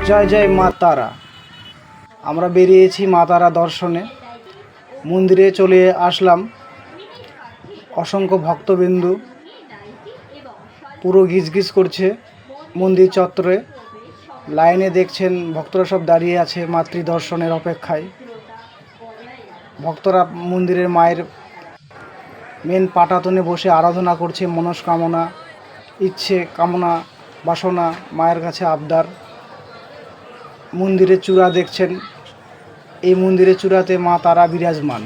জয় জয় মা তারা। আমরা বেরিয়েছি মা তারা দর্শনে। মন্দিরে চলে আসলাম। অসংখ্য ভক্তবিন্দু পুরো গিজগিজ করছে মন্দির চত্বরে। লাইনে দেখছেন ভক্তরা সব দাঁড়িয়ে আছে মাতৃ দর্শনের অপেক্ষায়। ভক্তরা মন্দিরের মায়ের মেন পাটাতনে বসে আরাধনা করছে, মনস্কামনা, ইচ্ছে, কামনা, বাসনা, মায়ের কাছে আবদার। মন্দিরের চূড়া দেখছেন, এই মন্দিরের চূড়াতে মা তারা বিরাজমান।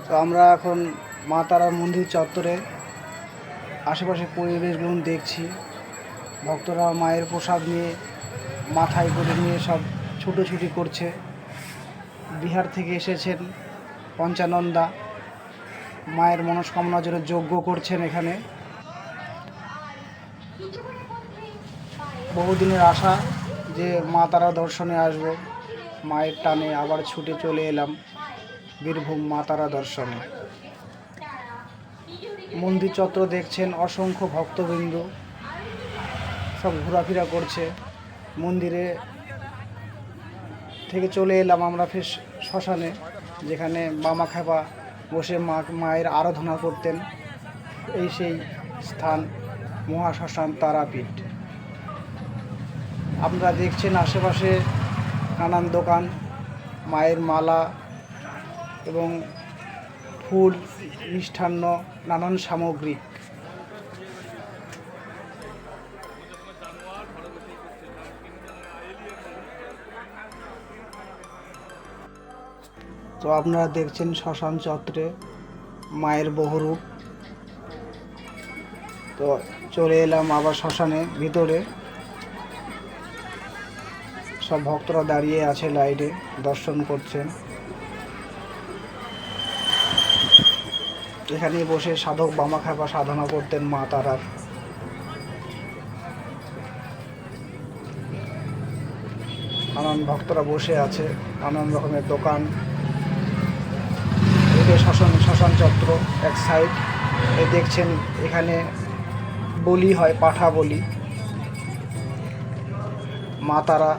তো আমরা এখন মা তারার মন্দির চত্বরে আশেপাশে পরিবেশগুলো দেখছি। ভক্তরা মায়ের প্রসাদ নিয়ে মাথায় করে নিয়ে সব ছুটোছুটি করছে। বিহার থেকে এসেছেন পঞ্চানন্দা, মায়ের মনস্কামনার জন্য যজ্ঞ করছেন এখানে। বহুদিনের আশা যে মা তারা দর্শনে আসব, মায়ের টানে আবার ছুটে চলে এলাম বীরভূম মা তারা দর্শনে। মন্দির চত্বর দেখছেন, অসংখ্য ভক্তবিন্দু সব ঘোরাফেরা করছে। মন্দিরে থেকে চলে এলাম আমরা ফের শ্মশানে, যেখানে বামা খেপা বসে মায়ের আরাধনা করতেন। এই সেই স্থান মহাশ্মশান তারাপীঠ। আপনারা দেখছেন আশেপাশে নানান দোকান, মায়ের মালা এবং ফুল, মিষ্টান্ন, নানান সামগ্রী। তো আপনারা দেখছেন শ্মশান চত্বরে মায়ের বহুরূপ। তো চলে এলাম আবার শ্মশানের ভিতরে। সব ভক্তরা দাঁড়িয়ে আছে লাইনে, দর্শন করছেন। এখানে বসে সাধক বামা খেপা সাধনা করতেন মা তারার। নানান ভক্তরা বসে আছে, নানান রকমের দোকান। এটা শ্মশান চত্র এক সাইড। দেখছেন এখানে বলি হয়, পাঠা বলি, মা তারা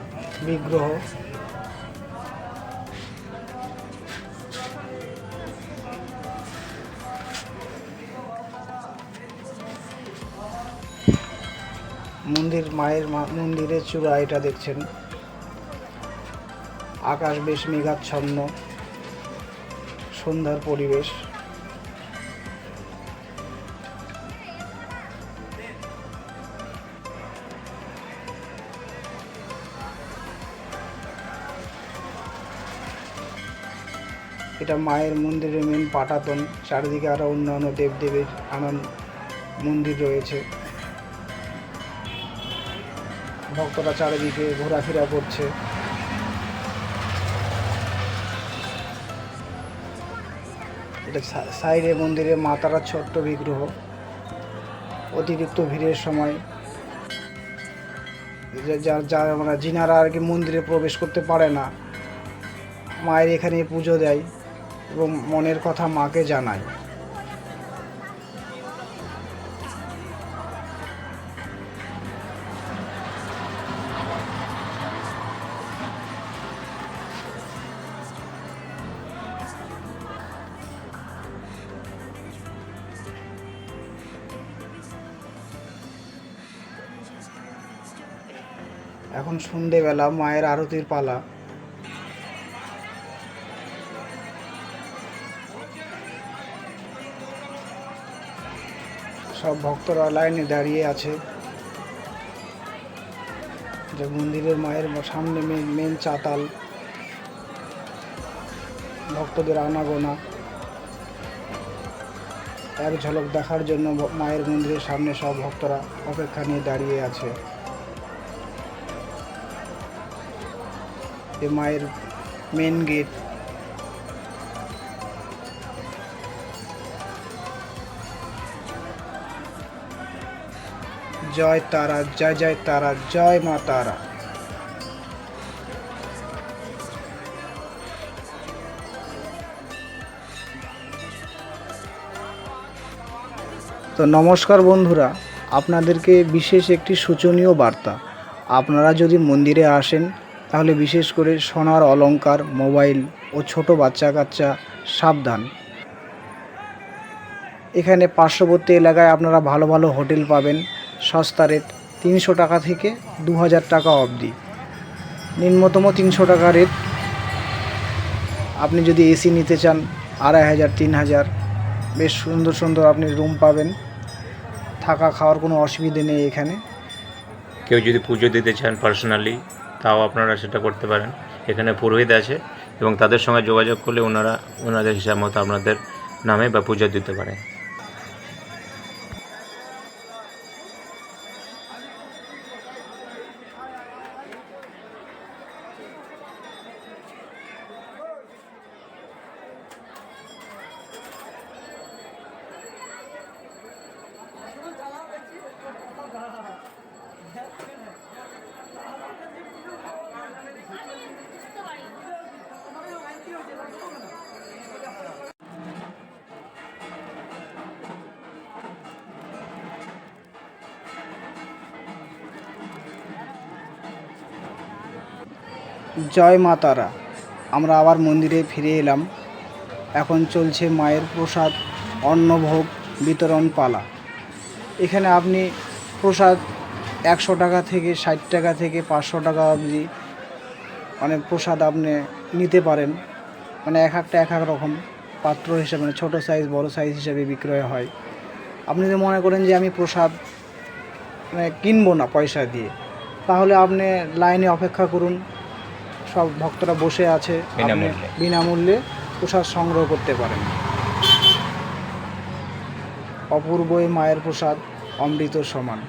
বিগ্রহ। মায়ের মন্দিরের চূড়া এটা দেখছেন। আকাশ বেশ মেঘাচ্ছন্ন, সন্ধ্যার পরিবেশ। এটা মায়ের মন্দিরের মেন পাটাতন। চারিদিকে আরও অন্যান্য দেবদেবীর নানান মন্দির রয়েছে। ভক্তরা চারিদিকে ঘোরাফেরা করছে। এটা সাইডে মন্দিরে মা তারার ছোট্ট বিগ্রহ। অতিরিক্ত ভিড়ের সময় যারা মানে যিনারা আর কি মন্দিরে প্রবেশ করতে পারে না, মায়ের এখানে পুজো দেয় এবং মনের কথা মাকে জানায়। এখন সন্ধেবেলা, মায়ের আরতির পালা। সব ভক্তরা লাইনে দাঁড়িয়ে আছে। যে মন্দিরের মায়ের সামনে মেন চাতাল, ভক্তদের আনাগোনা। এক ঝলক দেখার জন্য মায়ের মন্দিরের সামনে সব ভক্তরা অপেক্ষা নিয়ে দাঁড়িয়ে আছে। মায়ের মেন গেট। জয় তারা, জয় জয় তারা, জয় মা তারা। তো নমস্কার বন্ধুরা, আপনাদেরকে বিশেষ একটি সূচনীয় বার্তা। আপনারা যদি মন্দিরে আসেন তাহলে বিশেষ করে সোনার অলংকার, মোবাইল ও ছোট বাচ্চা কাচ্চা সাবধান। এখানে পার্শ্ববর্তী এলাকায় আপনারা ভালো ভালো হোটেল পাবেন। সস্তা রেট 300 টাকা থেকে 2000 টাকা অবধি, নিম্নতম 300 টাকা রেট। আপনি যদি এসি নিতে চান 2500, 3000, বেশ সুন্দর সুন্দর আপনি রুম পাবেন। থাকা খাওয়ার কোনো অসুবিধে নেই এখানে। কেউ যদি পুজো দিতে চান পার্সোনালি, তাও আপনারা সেটা করতে পারেন। এখানে পুরোহিত আছে এবং তাদের সঙ্গে যোগাযোগ করলে ওনাদের হিসাব মতো আপনাদের নামে বা পুজো দিতে পারে। জয় মা তারা। আমরা আবার মন্দিরে ফিরে এলাম। এখন চলছে মায়ের প্রসাদ অন্নভোগ বিতরণ পালা। এখানে আপনি প্রসাদ 100 টাকা থেকে 60 টাকা থেকে 500 টাকা অবধি মানে প্রসাদ আপনি নিতে পারেন। মানে এক একটা এক এক রকম পাত্র হিসাবে, মানে ছোটো সাইজ বড় সাইজ হিসাবে বিক্রয় হয়। আপনি যদি মনে করেন যে আমি প্রসাদ মানে কিনবো না পয়সা দিয়ে, তাহলে আপনি লাইনে অপেক্ষা করুন। সব ভক্তরা বসে আছে, আপনি বিনামূল্যে প্রসাদ সংগ্রহ করতে পারেন। অপূর্ব এই মায়ের প্রসাদ অমৃত সমান।